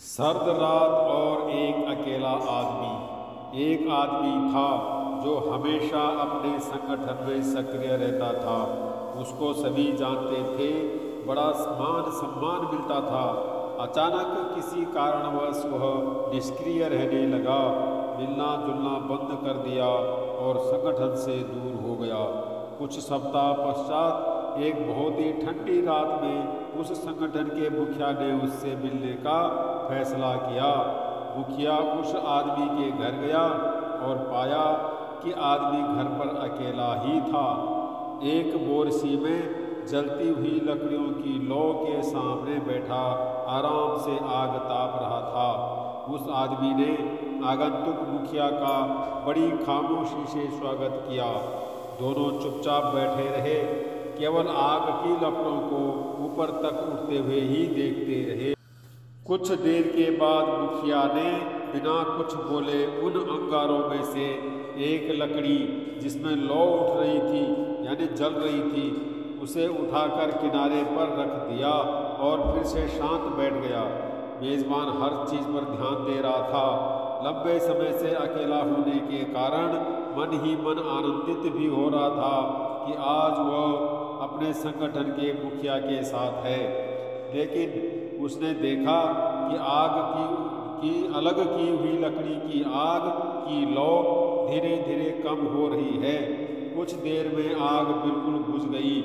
सर्द रात और एक अकेला आदमी। एक आदमी था जो हमेशा अपने संगठन में सक्रिय रहता था। उसको सभी जानते थे, बड़ा मान सम्मान मिलता था। अचानक किसी कारणवश वह निष्क्रिय रहने लगा, मिलना जुलना बंद कर दिया और संगठन से दूर हो गया। कुछ सप्ताह पश्चात एक बहुत ही ठंडी रात में उस संगठन के मुखिया ने उससे मिलने का फैसला किया। मुखिया उस आदमी के घर गया और पाया कि आदमी घर पर अकेला ही था। एक बोरसी में जलती हुई लकड़ियों की लौ के सामने बैठा आराम से आग ताप रहा था। उस आदमी ने आगंतुक मुखिया का बड़ी खामोशी से स्वागत किया। दोनों चुपचाप बैठे रहे, केवल आग की लपटों को ऊपर तक उठते हुए ही देखते रहे। कुछ देर के बाद मुखिया ने बिना कुछ बोले उन अंगारों में से एक लकड़ी जिसमें लौ उठ रही थी यानी जल रही थी, उसे उठाकर किनारे पर रख दिया और फिर से शांत बैठ गया। मेजबान हर चीज पर ध्यान दे रहा था। लंबे समय से अकेला होने के कारण मन ही मन आनंदित भी हो रहा था कि आज वह अपने संगठन के मुखिया के साथ है। लेकिन उसने देखा कि आग की अलग की हुई लकड़ी की आग की लौ धीरे धीरे कम हो रही है। कुछ देर में आग बिल्कुल बुझ गई,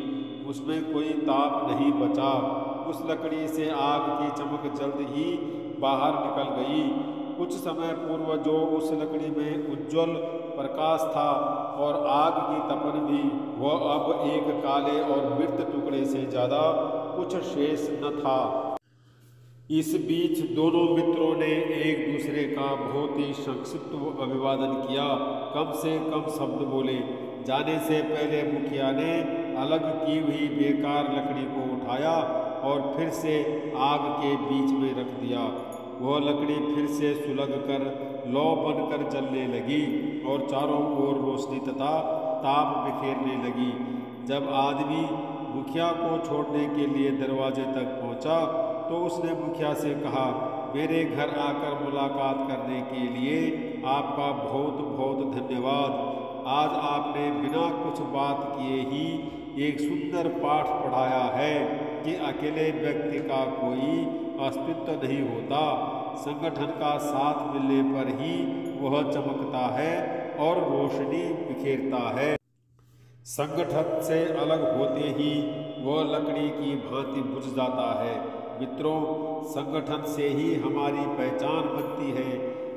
उसमें कोई ताप नहीं बचा। उस लकड़ी से आग की चमक जल्द ही बाहर निकल गई। कुछ समय पूर्व जो उस लकड़ी में उज्ज्वल प्रकाश था और आग की तपन भी, वह अब एक काले और मृत टुकड़े से ज़्यादा कुछ शेष न था। इस बीच दोनों मित्रों ने एक दूसरे का बहुत ही संक्षिप्त अभिवादन किया, कम से कम शब्द बोले। जाने से पहले मुखिया ने अलग की हुई बेकार लकड़ी को उठाया और फिर से आग के बीच में रख दिया। वह लकड़ी फिर से सुलग कर लौ बनकर जलने लगी और चारों ओर रोशनी तथा ताप बिखेरने लगी। जब आदमी मुखिया को छोड़ने के लिए दरवाजे तक पहुंचा तो उसने मुखिया से कहा, मेरे घर आकर मुलाकात करने के लिए आपका बहुत बहुत धन्यवाद। आज आपने बिना कुछ बात किए ही एक सुंदर पाठ पढ़ाया है कि अकेले व्यक्ति का कोई अस्तित्व नहीं होता। संगठन का साथ मिलने पर ही वह चमकता है और रोशनी बिखेरता है। संगठन से अलग होते ही वह लकड़ी की भांति बुझ जाता है। मित्रों, संगठन से ही हमारी पहचान बनती है,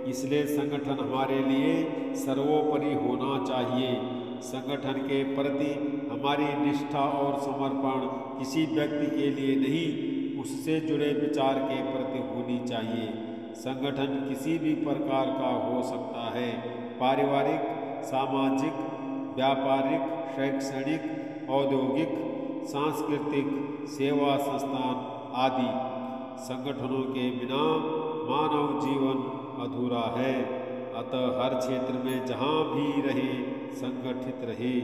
इसलिए संगठन हमारे लिए सर्वोपरि होना चाहिए। संगठन के प्रति हमारी निष्ठा और समर्पण किसी व्यक्ति के लिए नहीं, उससे जुड़े विचार के प्रति होनी चाहिए। संगठन किसी भी प्रकार का हो सकता है, पारिवारिक, सामाजिक, व्यापारिक, शैक्षणिक, औद्योगिक, सांस्कृतिक, सेवा संस्थान आदि। संगठनों के बिना मानव जीवन अधूरा है। अतः हर क्षेत्र में जहाँ भी रहे, संगठित रहे।